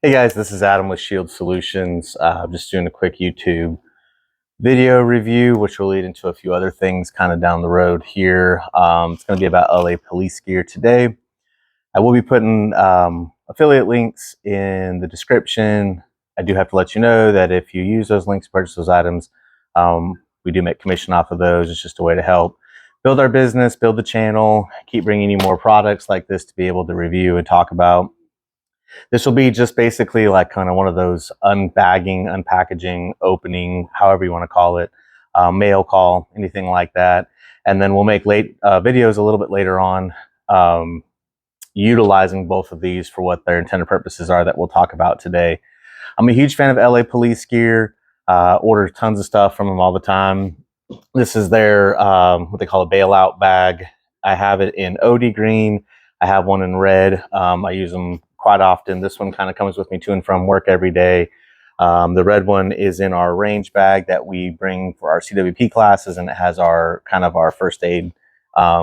Hey guys, this is Adam with Shield Solutions. Just doing a quick YouTube video review, which will lead into a few other things kind of down the road here. It's going to be about LA police gear today. I will be putting affiliate links in the description. I do have to let you know that if you use those links to purchase those items, we do make commission off of those. It's just a way to help build our business, build the channel, keep bringing you more products like this to be able to review and talk about. This will be just basically like kind of one of those unbagging, unpackaging, opening, however you want to call it, mail call, anything like that. And then we'll make videos a little bit later on utilizing both of these for what their intended purposes are that we'll talk about today. I'm a huge fan of LA Police gear, order tons of stuff from them all the time. This is their, what they call a bailout bag. I have it in OD green. I have one in red. I use them quite often. This one kind of comes with me to and from work every day. The red one is in our range bag that we bring for our CWP classes, and it has our kind of our first aid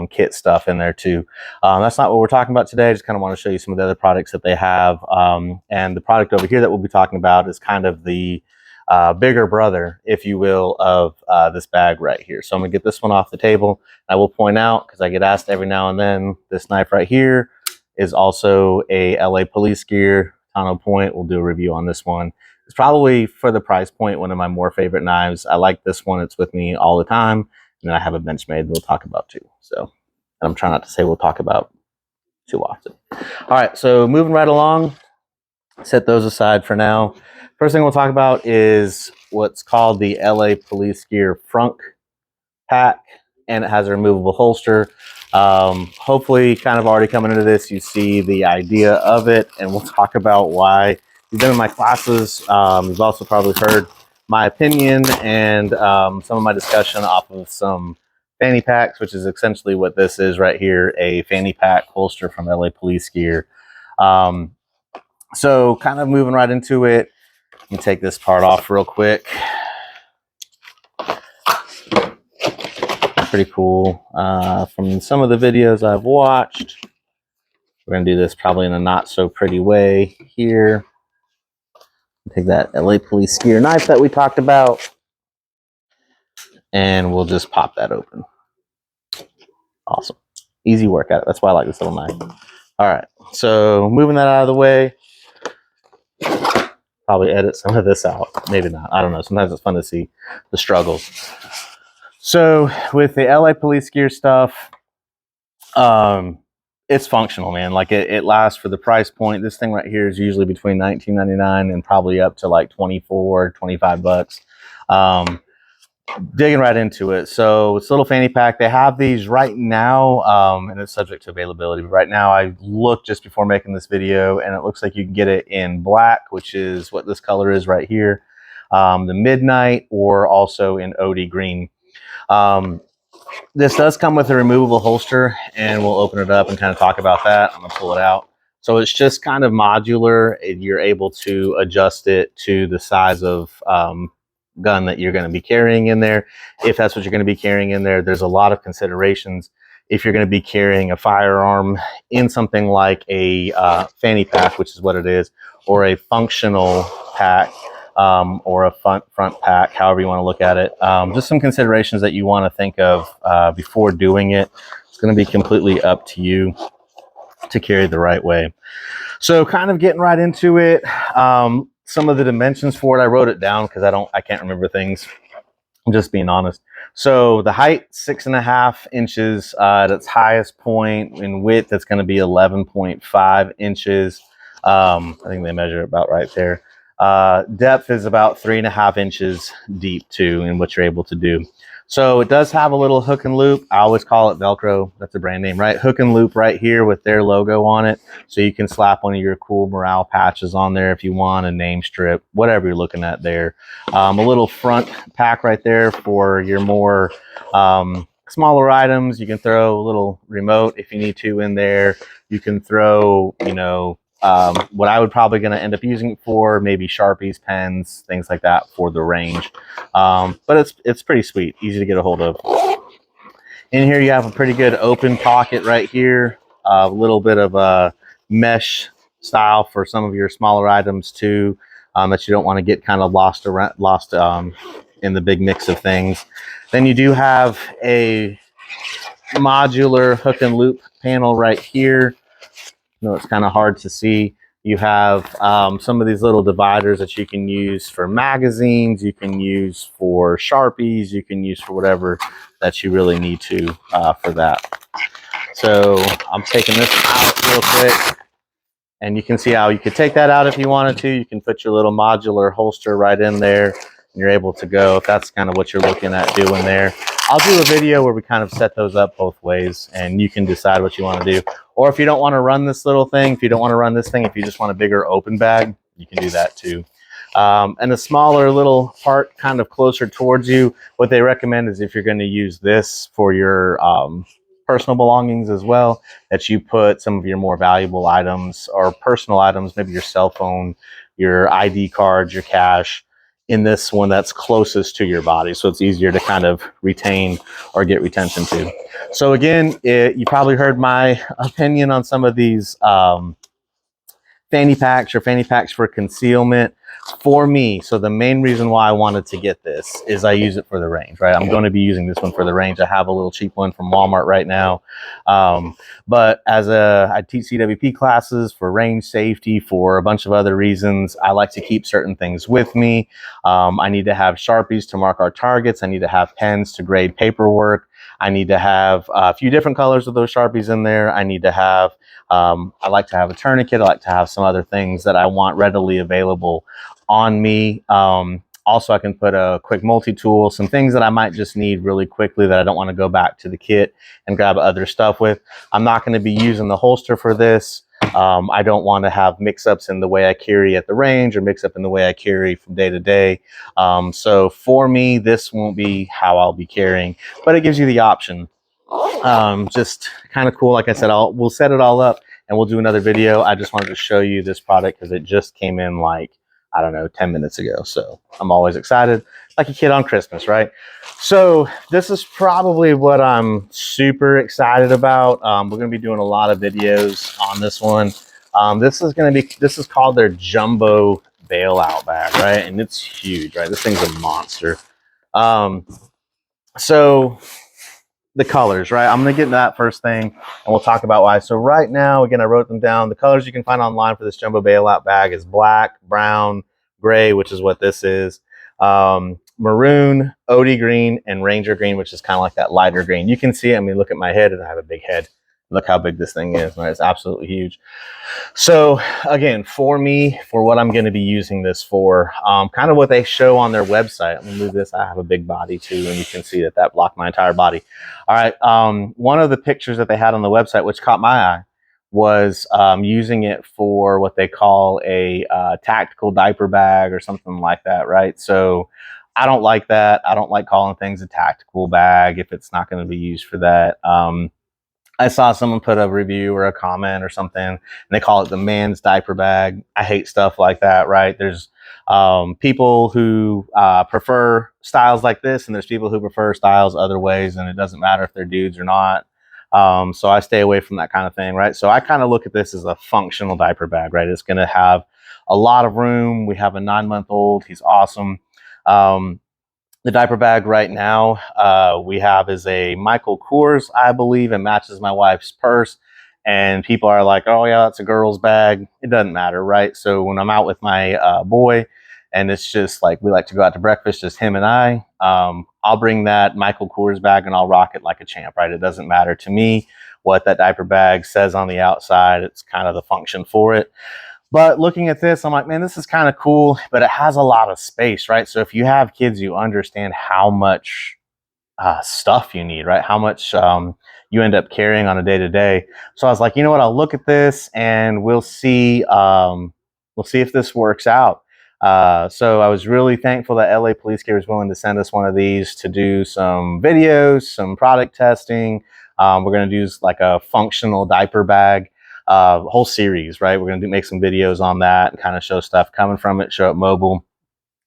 kit stuff in there too. That's not what we're talking about today. I just kind of want to show you some of the other products that they have. And the product over here that we'll be talking about is kind of the bigger brother, if you will, of this bag right here. So I'm gonna get this one off the table. I will point out, because I get asked every now and then, this knife right here is also a LA police gear Tano point. We'll do a review on this one. It's probably, for the price point, one of my more favorite knives. I like this one. It's with me all the time. And then I have a Benchmade we'll talk about too. So I'm trying not to say we'll talk about too often. All right, so moving right along, set those aside for now. First thing we'll talk about is what's called the LA Police Gear Frunk Pack, and it has a removable holster. Hopefully, kind of already coming into this, you see the idea of it, and we'll talk about why. You've been in my classes. You've also probably heard my opinion and some of my discussion off of some fanny packs, which is essentially what this is right here, a fanny pack holster from LA Police Gear. So kind of moving right into it, let me take this part off real quick. Pretty cool. From some of the videos I've watched, we're going to do this probably in a not so pretty way here. Take that LA Police Gear knife that we talked about, and we'll just pop that open. Awesome. Easy workout. That's why I like this little knife. All right. So moving that out of the way, probably edit some of this out. Maybe not. I don't know. Sometimes it's fun to see the struggles. So with the LA Police Gear stuff, it's functional, man. Like it lasts for the price point. This thing right here is usually between $19.99 and probably up to like 24, 25 bucks. Digging right into it. So it's a little fanny pack. They have these right now, and it's subject to availability. But right now, I looked just before making this video, and it looks like you can get it in black, which is what this color is right here, the midnight, or also in OD green. This does come with a removable holster, and we'll open it up and kind of talk about that. I'm gonna pull it out. So it's just kind of modular. You're able to adjust it to the size of gun that you're going to be carrying in there. If that's what you're going to be carrying in there, there's a lot of considerations. If you're going to be carrying a firearm in something like a fanny pack, which is what it is, or a functional pack, or a front pack, however you want to look at it. Just some considerations that you want to think of before doing it. It's going to be completely up to you to carry the right way. So kind of getting right into it. Some of the dimensions for it, I wrote it down because I can't remember things. I'm just being honest. So the height, 6.5 inches at its highest point. In width, that's going to be 11.5 inches. I think they measure about right there. Depth is about 3.5 inches deep too, in what you're able to do. So it does have a little hook and loop. I always call it Velcro. That's a brand name, right? Hook and loop right here with their logo on it. So you can slap one of your cool morale patches on there if you want, a name strip, whatever you're looking at there. A little front pack right there for your more smaller items. You can throw a little remote if you need to in there. You can throw, you know, what I would probably going to end up using it for, maybe Sharpies, pens, things like that for the range. But it's pretty sweet, easy to get a hold of. In here you have a pretty good open pocket right here, a little bit of a mesh style for some of your smaller items too, that you don't want to get kind of lost in the big mix of things. Then you do have a modular hook and loop panel right here. No, it's kind of hard to see. You have some of these little dividers that you can use for magazines, you can use for Sharpies, you can use for whatever that you really need to for that. So I'm taking this out real quick, and you can see how you could take that out if you wanted to. You can put your little modular holster right in there, and you're able to go if that's kind of what you're looking at doing there. I'll do a video where we kind of set those up both ways, and you can decide what you want to do. Or if you don't want to run this little thing, if you don't want to run this thing, if you just want a bigger open bag, you can do that too. And a smaller little part kind of closer towards you, what they recommend is if you're going to use this for your personal belongings as well, that you put some of your more valuable items or personal items, maybe your cell phone, your ID cards, your cash, in this one that's closest to your body, so it's easier to kind of retain or get retention to. So again, you probably heard my opinion on some of these fanny packs or fanny packs for concealment. For me, so the main reason why I wanted to get this is I use it for the range, right? I'm going to be using this one for the range. I have a little cheap one from Walmart right now. But I teach CWP classes for range safety, for a bunch of other reasons. I like to keep certain things with me. I need to have Sharpies to mark our targets. I need to have pens to grade paperwork. I need to have a few different colors of those Sharpies in there. I need to have I like to have a tourniquet. I like to have some other things that I want readily available on me. Also, I can put a quick multi-tool, some things that I might just need really quickly that I don't want to go back to the kit and grab other stuff with. I'm not going to be using the holster for this. I don't want to have mix-ups in the way I carry at the range or mix-up in the way I carry from day to day. So for me, this won't be how I'll be carrying, but it gives you the option. Just kind of cool. Like I said, we'll set it all up and we'll do another video. I just wanted to show you this product because it just came in like, I don't know, 10 minutes ago. So I'm always excited, like a kid on Christmas, right? So this is probably what I'm super excited about. We're going to be doing a lot of videos on this one. This is called their Jumbo Bailout bag, right? And it's huge, right? This thing's a monster. So the colors, right? I'm going to get into that first thing and we'll talk about why. So right now, again, I wrote them down. The colors you can find online for this Jumbo Bailout bag is black, brown, gray, which is what this is, maroon, OD green, and Ranger green, which is kind of like that lighter green. You can see it. I mean, look at my head, and I have a big head. Look how big this thing is, right? It's absolutely huge. So again, for me, for what I'm going to be using this for, kind of what they show on their website. Let me move this. I have a big body too, and you can see that blocked my entire body. All right. One of the pictures that they had on the website, which caught my eye, was using it for what they call a tactical diaper bag or something like that, right? So I don't like that. I don't like calling things a tactical bag if it's not going to be used for that. I saw someone put a review or a comment or something, and they call it the man's diaper bag. I hate stuff like that, right? There's people who prefer styles like this, and there's people who prefer styles other ways, and it doesn't matter if they're dudes or not. So I stay away from that kind of thing, right? So I kind of look at this as a functional diaper bag, right? It's going to have a lot of room. We have a 9-month-old. He's awesome. The diaper bag right now we have is a Michael Kors, I believe. It matches my wife's purse. And people are like, oh yeah, that's a girl's bag. It doesn't matter, right? So when I'm out with my boy and it's just like, we like to go out to breakfast, just him and I, I'll bring that Michael Kors bag and I'll rock it like a champ, right? It doesn't matter to me what that diaper bag says on the outside. It's kind of the function for it. But looking at this, I'm like, man, this is kind of cool, but it has a lot of space, right? So if you have kids, you understand how much stuff you need, right? How much you end up carrying on a day-to-day. So I was like, you know what? I'll look at this and we'll see if this works out. So I was really thankful that LA Police Care was willing to send us one of these to do some videos, some product testing. We're going to do like a functional diaper bag. Whole series, right? We're going to make some videos on that and kind of show stuff coming from it, show it mobile.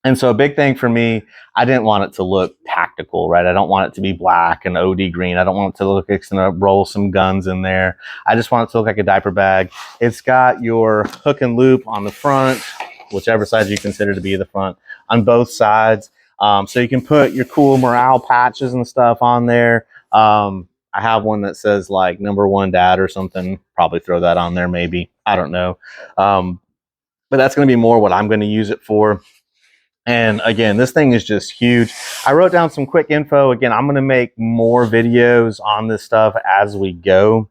And so a big thing for me, I didn't want it to look tactical, right? I don't want it to be black and OD green. I don't want it to look like it's gonna roll some guns in there. I just want it to look like a diaper bag. It's got your hook and loop on the front, whichever side you consider to be the front, on both sides. So you can put your cool morale patches and stuff on there. I have one that says like #1 dad or something. Probably throw that on there maybe. I don't know. But that's going to be more what I'm going to use it for. And again, this thing is just huge. I wrote down some quick info. Again, I'm going to make more videos on this stuff as we go.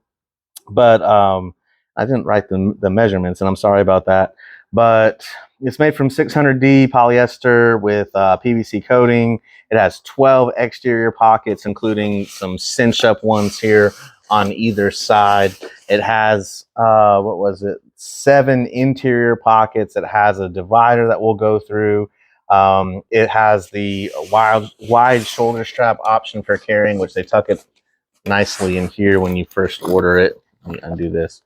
But I didn't write the measurements, and I'm sorry about that. But it's made from 600D polyester with PVC coating. It has 12 exterior pockets, including some cinch-up ones here on either side. It has, 7 interior pockets. It has a divider that we'll go through. It has the wide shoulder strap option for carrying, which they tuck it nicely in here when you first order it. Let me undo this.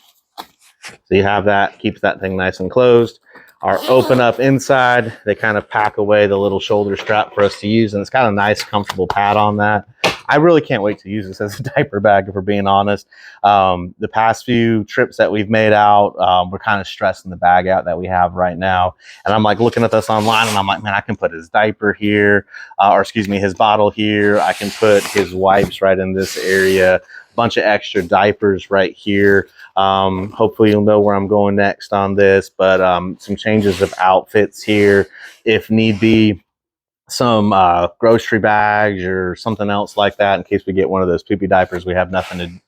So you have that, keeps that thing nice and closed. Our open up inside, they kind of pack away the little shoulder strap for us to use, and it's got a nice comfortable pad on that. I really can't wait to use this as a diaper bag, if we're being honest. The past few trips that we've made out, we're kind of stressing the bag out that we have right now. And I'm like looking at this online, and I'm like, man, I can put his diaper here, or excuse me, his bottle here. I can put his wipes right in this area, a bunch of extra diapers right here. Hopefully you'll know where I'm going next on this, but some changes of outfits here if need be. Some grocery bags or something else like that in case we get one of those poopy diapers. We have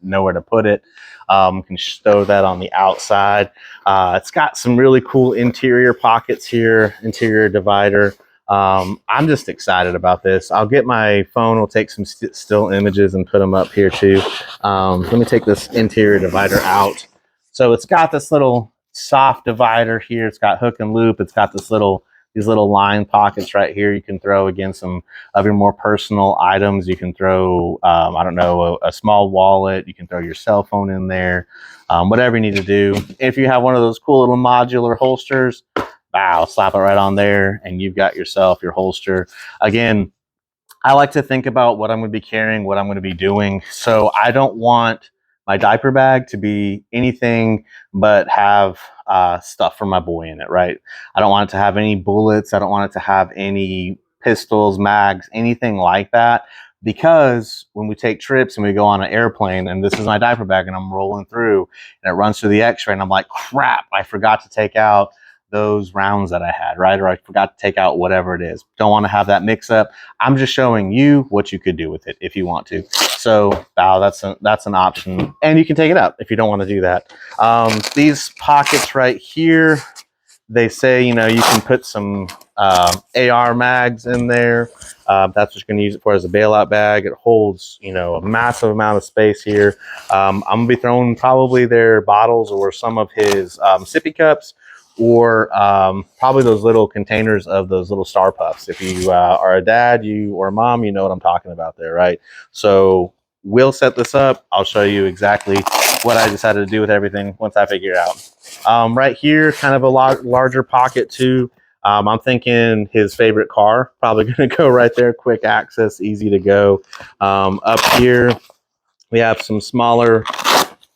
nowhere to put it. Can stow that on the outside. It's got some really cool interior pockets here, interior divider. I'm just excited about this. I'll get my phone, we'll take some still images and put them up here too. Let me take this interior divider out. So it's got this little soft divider here. It's got hook and loop. It's got these little line pockets right here. You can throw, again, some of your more personal items. You can throw, I don't know, a small wallet. You can throw your cell phone in there, whatever you need to do. If you have one of those cool little modular holsters, wow, slap it right on there and you've got yourself your holster. Again, I like to think about what I'm going to be carrying, what I'm going to be doing. So I don't want my diaper bag to be anything but have stuff for my boy in it, right? I don't want it to have any bullets. I don't want it to have any pistols, mags, anything like that. Because when we take trips and we go on an airplane, and this is my diaper bag and I'm rolling through and it runs through the x-ray and I'm like, crap, I forgot to take out those rounds that I had, right? Or I forgot to take out whatever it is. Don't want to have that mix up. I'm just showing you what you could do with it if you want to. So that's an option, and you can take it out if you don't want to do that. These pockets right here, they say, you can put some AR mags in there. That's what you're going to use it for, as a bailout bag. It holds, a massive amount of space here. I'm going to be throwing probably their bottles or some of his sippy cups, or probably those little containers of those little Star Puffs. If you are a dad, or a mom, you know what I'm talking about there, right? So we'll set this up. I'll show you exactly what I decided to do with everything once I figure it out. Right here, kind of a larger pocket too. I'm thinking his favorite car, probably going to go right there. Quick access, easy to go. Up here, we have some smaller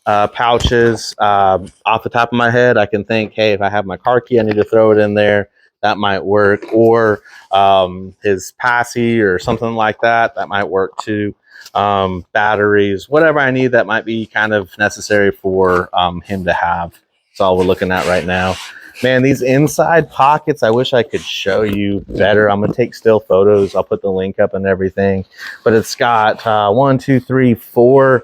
pouches. Off the top of my head, I can think, hey, if I have my car key, I need to throw it in there. That might work. Or his passy or something like that. That might work too. Batteries, whatever I need that might be kind of necessary for him to have. That's all we're looking at right now. Man, these inside pockets, I wish I could show you better. I'm going to take still photos. I'll put the link up and everything. But it's got 1, 2, 3, 4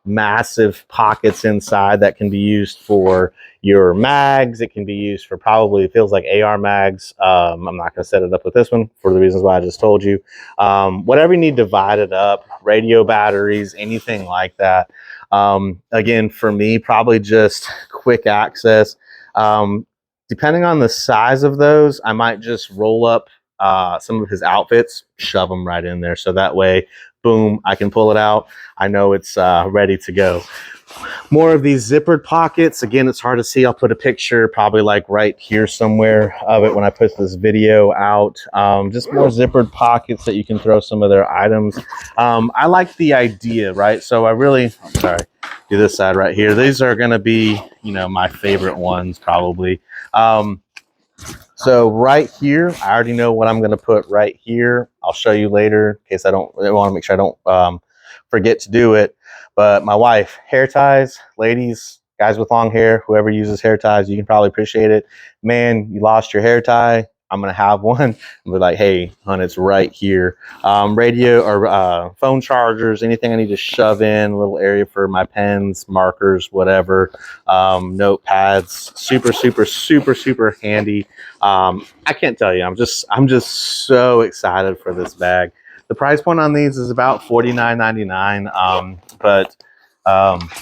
massive pockets inside that can be used for your mags. It can be used for, probably, it feels like AR mags. I'm not going to set it up with this one for the reasons why I just told you. Whatever you need divided up, radio batteries, anything like that. Again, for me, probably just quick access. Depending on the size of those, I might just roll up some of his outfits, shove them right in there. So that way, boom, I can pull it out. I know it's ready to go. More of these zippered pockets. Again, it's hard to see. I'll put a picture probably like right here somewhere of it when I put this video out. Just more zippered pockets that you can throw some of their items. I like the idea, right? So I'm sorry, do this side right here. These are going to be, you know, my favorite ones probably. So right here, I already know what I'm going to put right here. I'll show you later in case I want to make sure I don't forget to do it. But my wife, hair ties, ladies, guys with long hair, whoever uses hair ties, you can probably appreciate it. Man, you lost your hair tie. I'm going to have one and be like, hey, hon, it's right here. Radio or phone chargers, anything I need to shove in, a little area for my pens, markers, whatever. Notepads, super, super, super, super handy. I can't tell you, I'm just so excited for this bag. The price point on these is about $49.99.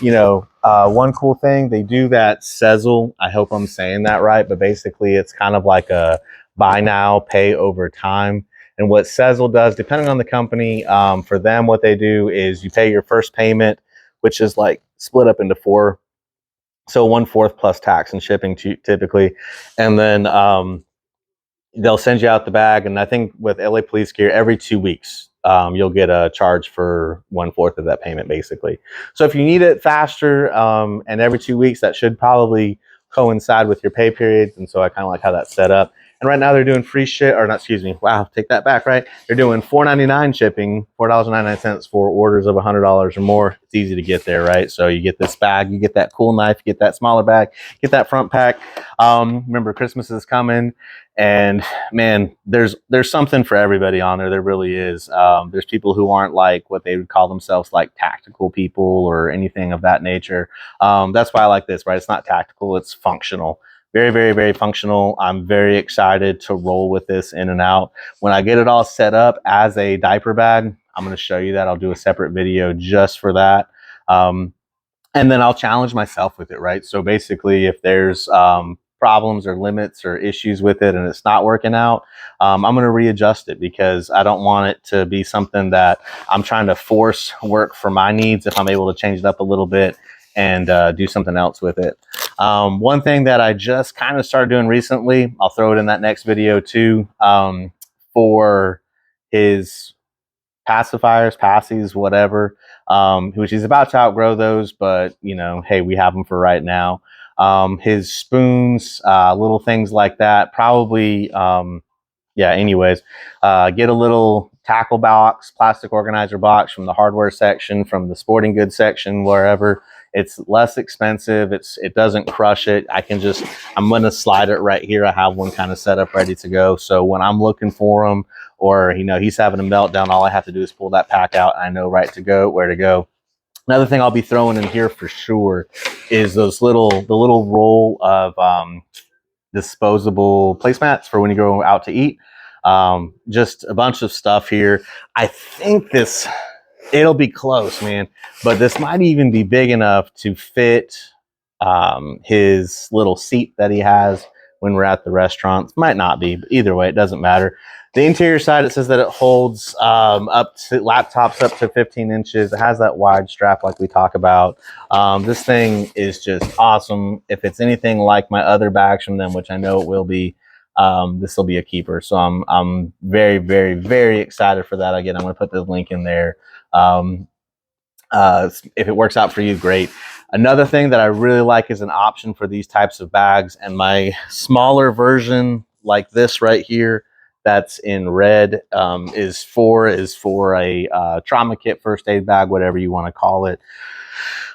You know, one cool thing, they do that sezzle. I hope I'm saying that right, but basically it's kind of like a buy now, pay over time. And what sezzle does, depending on the company, for them, what they do is you pay your first payment, which is like split up into 4. So 1/4 plus tax and shipping typically. And then, they'll send you out the bag, and I think with LA Police Gear, every 2 weeks, you'll get a charge for 1/4 of that payment, basically. So if you need it faster, and every 2 weeks, that should probably coincide with your pay periods, and so I kind of like how that's set up. And right now they're doing free ship, or not, excuse me, wow, take that back, right? They're doing $4.99 shipping, $4.99 for orders of $100 or more. It's easy to get there, right? So you get this bag, you get that cool knife, you get that smaller bag, get that front pack. Remember, Christmas is coming. And man, there's something for everybody on there. There really is. There's people who aren't like what they would call themselves like tactical people or anything of that nature. That's why I like this, right? It's not tactical, it's functional. Very, very, very functional. I'm very excited to roll with this in and out. When I get it all set up as a diaper bag, I'm going to show you that. I'll do a separate video just for that. And then I'll challenge myself with it, right? So basically, if there's problems or limits or issues with it and it's not working out, I'm going to readjust it because I don't want it to be something that I'm trying to force work for my needs if I'm able to change it up a little bit and do something else with it. One thing that I just kind of started doing recently, I'll throw it in that next video too, for his pacifiers, passies, whatever, which he's about to outgrow those, but you know, hey, we have them for right now. His spoons, little things like that, probably, yeah, anyways, get a little tackle box, plastic organizer box from the hardware section, from the sporting goods section, wherever. It's less expensive. It doesn't crush it. I'm going to slide it right here. I have one kind of set up ready to go. So when I'm looking for them, or, you know, he's having a meltdown, all I have to do is pull that pack out. I know where to go. Another thing I'll be throwing in here for sure is the little roll of disposable placemats for when you go out to eat. Just a bunch of stuff here. I think it'll be close, man, but this might even be big enough to fit his little seat that he has when we're at the restaurants. Might not be, but either way, it doesn't matter. The interior side, it says that it holds up to laptops up to 15 inches. It has that wide strap like we talk about. This thing is just awesome. If it's anything like my other bags from them, which I know it will be, this will be a keeper. So I'm very, very, very excited for that. Again, I'm going to put the link in there. If it works out for you, great. Another thing that I really like is an option for these types of bags, and my smaller version like this right here that's in red is for a trauma kit, first aid bag, whatever you want to call it.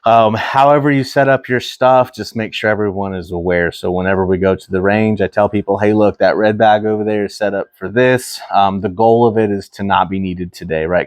However you set up your stuff, just make sure everyone is aware. So whenever we go to the range, I tell people, hey, look, that red bag over there is set up for this. The goal of it is to not be needed today, right?